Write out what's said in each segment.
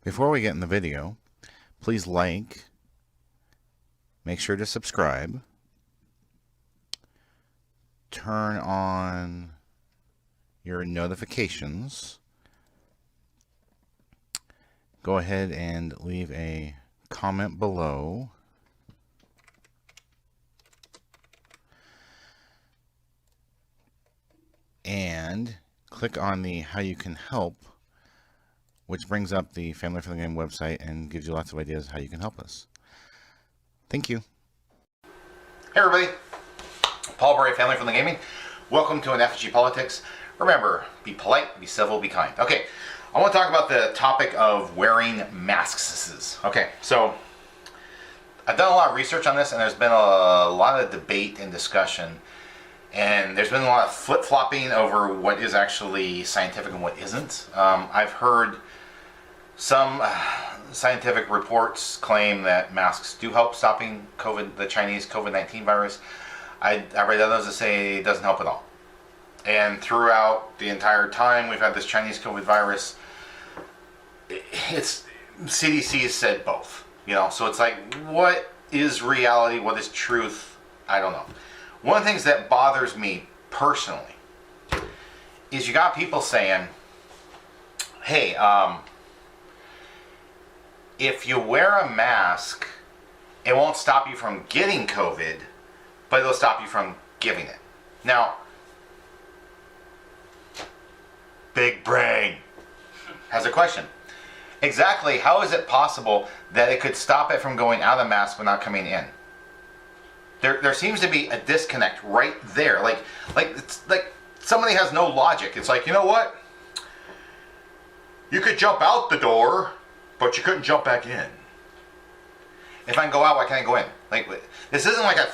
Before we get in the video, please like, make sure to subscribe, turn on your notifications, go ahead and leave a comment below, and click on the How You Can Help, which brings up the Family Friendly Game website and gives you lots of ideas how you can help us. Thank you. Hey everybody, Paul Bray, Family Friendly Gaming. Welcome to an FFG Politics. Remember, be polite, be civil, be kind. Okay, I want to talk about the topic of wearing masks. Okay, so I've done a lot of research on this, and there's been a lot of debate and discussion, and there's been a lot of flip-flopping over what is actually scientific and what isn't. I've heard some scientific reports claim that masks do help stopping COVID, the Chinese COVID-19 virus. I read others that say it doesn't help at all. And throughout the entire time we've had this Chinese COVID virus, it's CDC has said both. You know, so it's like, what is reality? What is truth? I don't know. One of the things that bothers me personally is you got people saying, hey, if you wear a mask, it won't stop you from getting COVID, but it'll stop you from giving it. Now, big brain has a question. Exactly how is it possible that it could stop it from going out of the mask but not coming in? There seems to be a disconnect right there. Like it's like somebody has no logic. It's like, you know what? You could jump out the door, but you couldn't jump back in. If I can go out, why can't I go in? Like, this isn't like a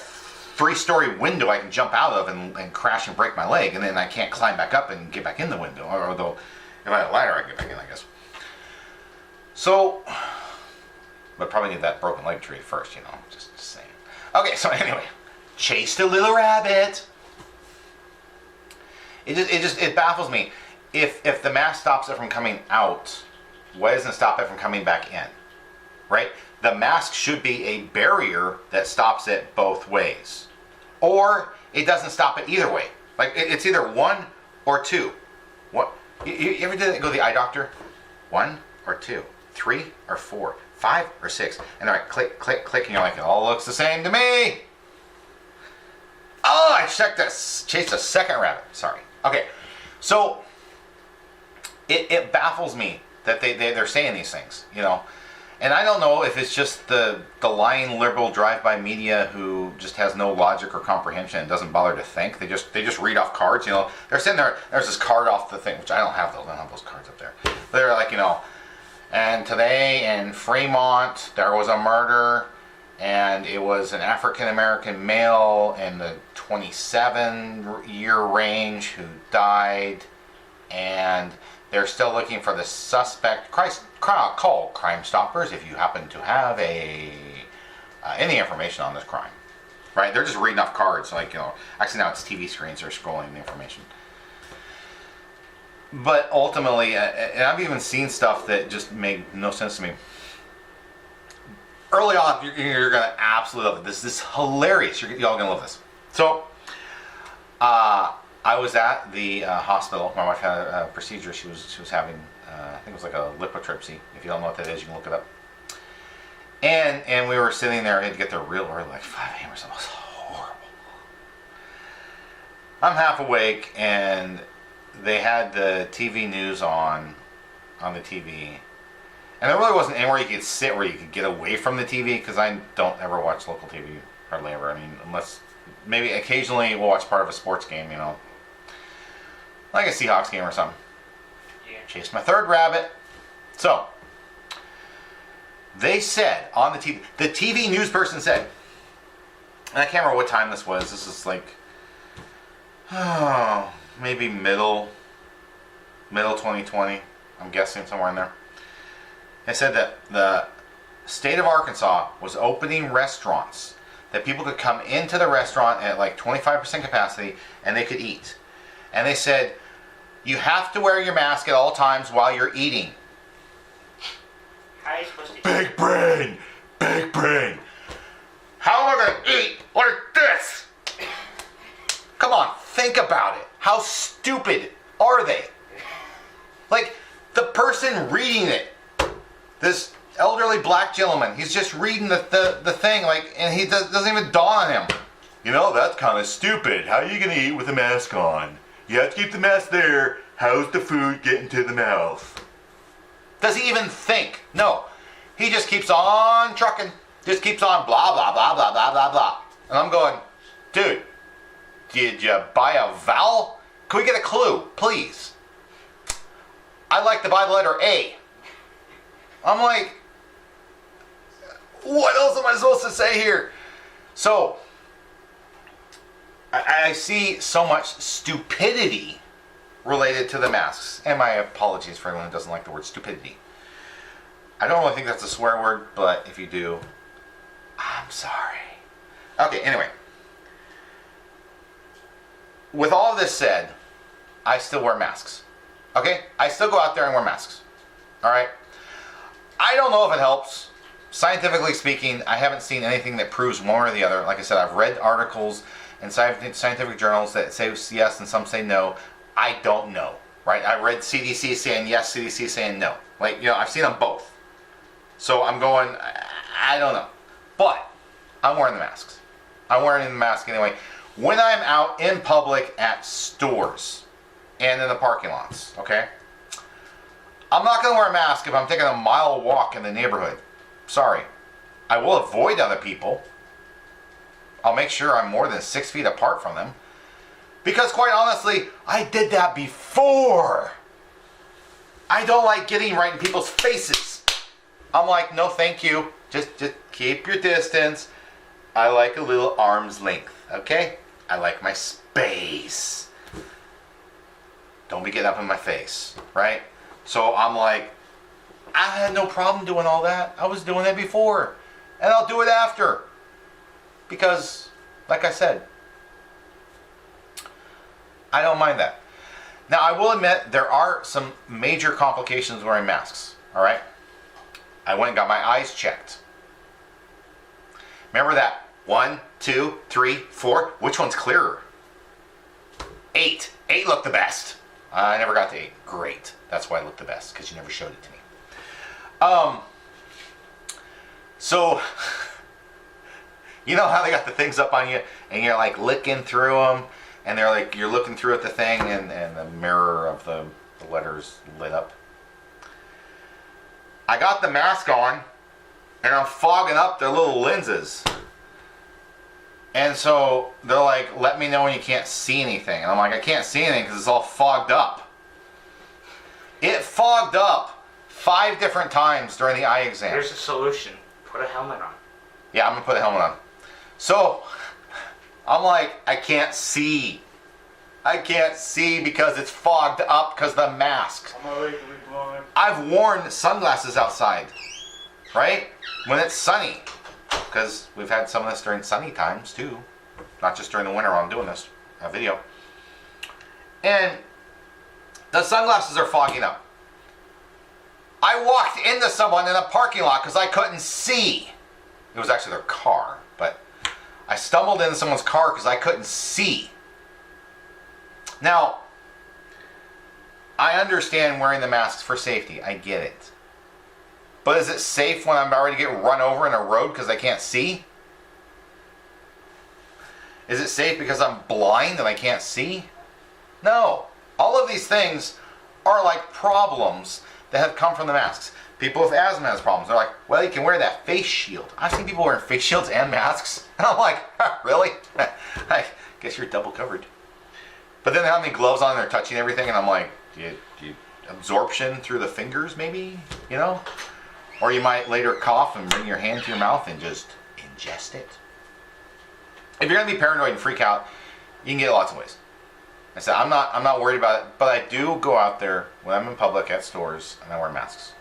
3-story window I can jump out of and crash and break my leg, and then I can't climb back up and get back in the window. Although, if I had a ladder, I can get back in, I guess. So, but probably need that broken leg treated first, you know, just saying. Okay, so anyway, chased a little rabbit. It baffles me. If the mask stops it from coming out, why doesn't it stop it from coming back in? Right? The mask should be a barrier that stops it both ways. Or it doesn't stop it either way. Like, it's either 1 or 2. What? You ever did go to the eye doctor? 1 or 2, 3 or 4, 5 or 6, and they're like, click, click, click, and you're like, it all looks the same to me. Oh, I chased a second rabbit. Sorry. Okay, so it baffles me that they're saying these things, you know. And I don't know if it's just the lying liberal drive-by media who just has no logic or comprehension and doesn't bother to think. They just read off cards, you know. They're sitting there, there's this card off the thing, which I don't have those. I don't have those cards up there. But they're like, you know, and today in Fremont there was a murder, and it was an African-American male in the 27-year range who died, and they're still looking for the suspect. Call Crime Stoppers if you happen to have any information on this crime. Right? They're just reading off cards, like, you know. Actually, now it's TV screens. They're scrolling the information. But ultimately, and I've even seen stuff that just made no sense to me. Early on, you're going to absolutely love it. This is hilarious. Y'all going to love this. So, I was at the hospital. My wife had a procedure. She was having, I think it was like a lithotripsy. If you don't know what that is, you can look it up. And we were sitting there. I had to get there real early, like 5 a.m. or something. It was horrible. I'm half awake, and they had the TV news on the TV. And there really wasn't anywhere you could sit where you could get away from the TV, because I don't ever watch local TV, hardly ever. I mean, unless maybe occasionally we'll watch part of a sports game, you know. Like a Seahawks game or something. Yeah. Chased my third rabbit. So, they said on the TV news person said, and I can't remember what time this was. This is like, oh, maybe middle 2020. I'm guessing somewhere in there. They said that the state of Arkansas was opening restaurants, that people could come into the restaurant at like 25% capacity and they could eat. And they said, you have to wear your mask at all times while you're eating. How are you supposed to Big brain! Big brain! How am I going to eat like this? Come on, think about it. How stupid are they? Like, the person reading it, this elderly black gentleman, he's just reading the thing, like, and he doesn't even dawn on him. You know, that's kind of stupid. How are you going to eat with a mask on? You have to keep the mask there. How's the food getting to the mouth? Does he even think? No. He just keeps on trucking. Just keeps on blah, blah, blah, blah, blah, blah, blah. And I'm going, dude, did you buy a vowel? Can we get a clue, please? I like to buy the letter A. I'm like, what else am I supposed to say here? So, I see so much stupidity related to the masks. And my apologies for anyone who doesn't like the word stupidity. I don't really think that's a swear word, but if you do, I'm sorry. Okay, anyway. With all of this said, I still wear masks. Okay? I still go out there and wear masks. Alright? I don't know if it helps. Scientifically speaking, I haven't seen anything that proves one or the other. Like I said, I've read articles in scientific journals that say yes and some say no. I don't know. Right? I read CDC saying yes, CDC saying no. Like, you know, I've seen them both. So I'm going, I don't know. But I'm wearing the masks. I'm wearing the mask anyway. When I'm out in public at stores and in the parking lots, okay? I'm not going to wear a mask if I'm taking a mile walk in the neighborhood. Sorry. I will avoid other people. I'll make sure I'm more than 6 feet apart from them. Because quite honestly, I did that before. I don't like getting right in people's faces. I'm like, no thank you. Just keep your distance. I like a little arm's length, okay? I like my space. Don't be getting up in my face, right? So I'm like, I had no problem doing all that. I was doing it before. And I'll do it after. Because, like I said, I don't mind that. Now, I will admit, there are some major complications wearing masks, all right? I went and got my eyes checked. Remember that 1, 2, 3, 4? Which one's clearer? 8. 8 looked the best. I never got to 8. Great. That's why it looked the best, because you never showed it to me. So, you know how they got the things up on you, and you're like licking through them, and they're like, you're looking through at the thing, and the mirror of the letters lit up. I got the mask on, and I'm fogging up their little lenses. And so they're like, let me know when you can't see anything. And I'm like, I can't see anything because it's all fogged up. It fogged up 5 different times during the eye exam. Here's a solution. Put a helmet on. Yeah, I'm going to put a helmet on. So I'm like, I can't see. I can't see because it's fogged up because of the mask. I'm legally blind. I've worn sunglasses outside, right? When it's sunny. Because we've had some of this during sunny times too. Not just during the winter while I'm doing this video. And the sunglasses are fogging up. I walked into someone in a parking lot because I couldn't see. It was actually their car, but I stumbled into someone's car because I couldn't see. Now, I understand wearing the masks for safety. I get it. But is it safe when I'm about ready to get run over in a road because I can't see? Is it safe because I'm blind and I can't see? No. All of these things are like problems that have come from the masks. People with asthma has problems. They're like, well, you can wear that face shield. I've seen people wearing face shields and masks. And I'm like, really? I guess you're double covered. But then they have any gloves on and they're touching everything. And I'm like, do you absorption through the fingers maybe? You know? Or you might later cough and bring your hand to your mouth and just ingest it. If you're going to be paranoid and freak out, you can get it lots of ways. I said, I'm not worried about it, but I do go out there when I'm in public at stores and I wear masks.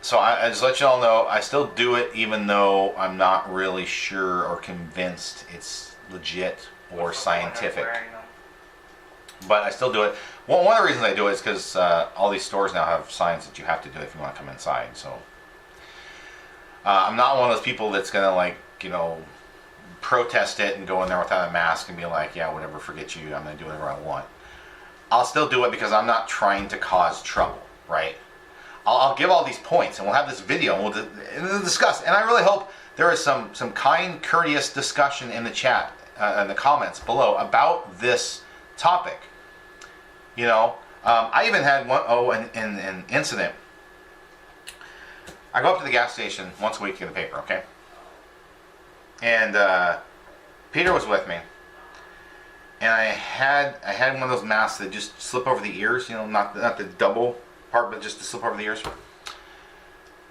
So I just let you all know, I still do it even though I'm not really sure or convinced it's legit or scientific. But I still do it. Well, one of the reasons I do it is because all these stores now have signs that you have to do it if you want to come inside. So I'm not one of those people that's gonna like, you know, protest it and go in there without a mask and be like, yeah, whatever, forget you, I'm gonna do whatever I want. I'll still do it because I'm not trying to cause trouble, right? I'll give all these points and we'll have this video and we'll discuss. And I really hope there is some kind, courteous discussion in the chat, in the comments below about this topic. You know, I even had an incident. I go up to the gas station once a week to get the paper, okay? And Peter was with me. And I had one of those masks that just slip over the ears, you know, not the double part, but just to slip over the ears.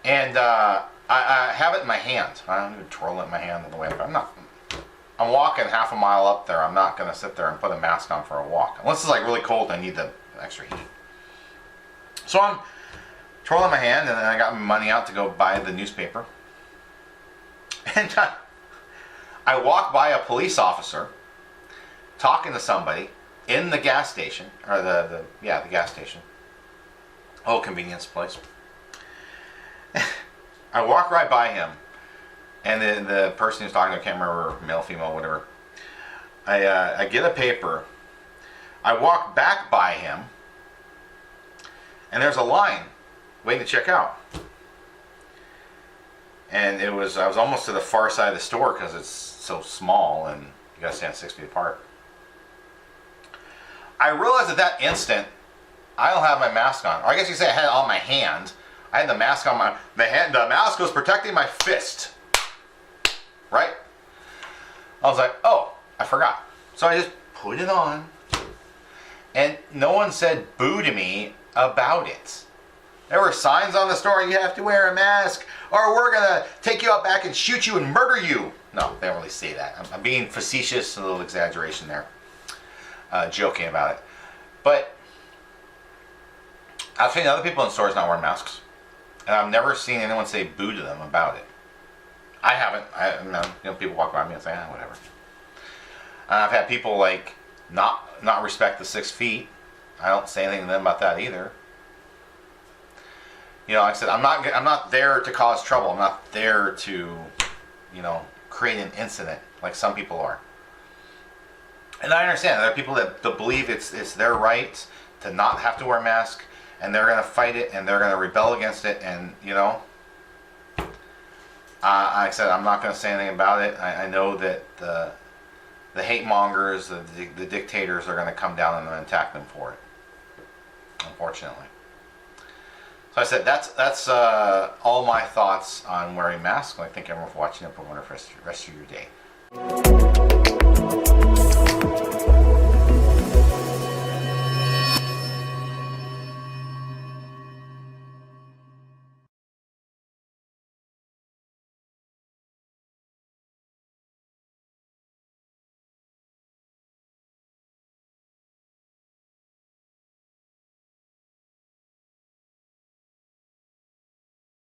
And I have it in my hand. I don't even twirl it in my hand on the way up. I'm walking half a mile up there. I'm not going to sit there and put a mask on for a walk. Unless it's like really cold and I need the extra heat. So I'm twirling my hand and then I got my money out to go buy the newspaper. And I walk by a police officer talking to somebody in the gas station, or the gas station. Oh, convenience place. I walk right by him, and the person who's talking to, I can't remember, male, female, whatever. I get a paper. I walk back by him, and there's a line waiting to check out. And I was almost to the far side of the store because it's so small and you gotta stand 6 feet apart. I realized at that instant, I don't have my mask on. Or I guess you say I had it on my hand. I had the mask on the hand. The mask was protecting my fist. Right? I was like, oh, I forgot. So I just put it on. And no one said boo to me about it. There were signs on the store, you have to wear a mask, or we're going to take you out back and shoot you and murder you. No, they don't really say that. I'm being facetious, a little exaggeration there. Joking about it. But I've seen other people in stores not wearing masks. And I've never seen anyone say boo to them about it. I haven't. People walk by me and say, whatever. I've had people like not respect the 6 feet. I don't say anything to them about that either. You know, like I said, I'm not there to cause trouble. I'm not there to, create an incident like some people are. And I understand there are people that believe it's their right to not have to wear a mask, and they're going to fight it and they're going to rebel against it, and like I said, I'm not going to say anything about it. I know that the hate mongers, the dictators are going to come down and attack them for it, unfortunately. So I said that's all my thoughts on wearing masks. I thank everyone for watching. I hope you have a wonderful rest of your day.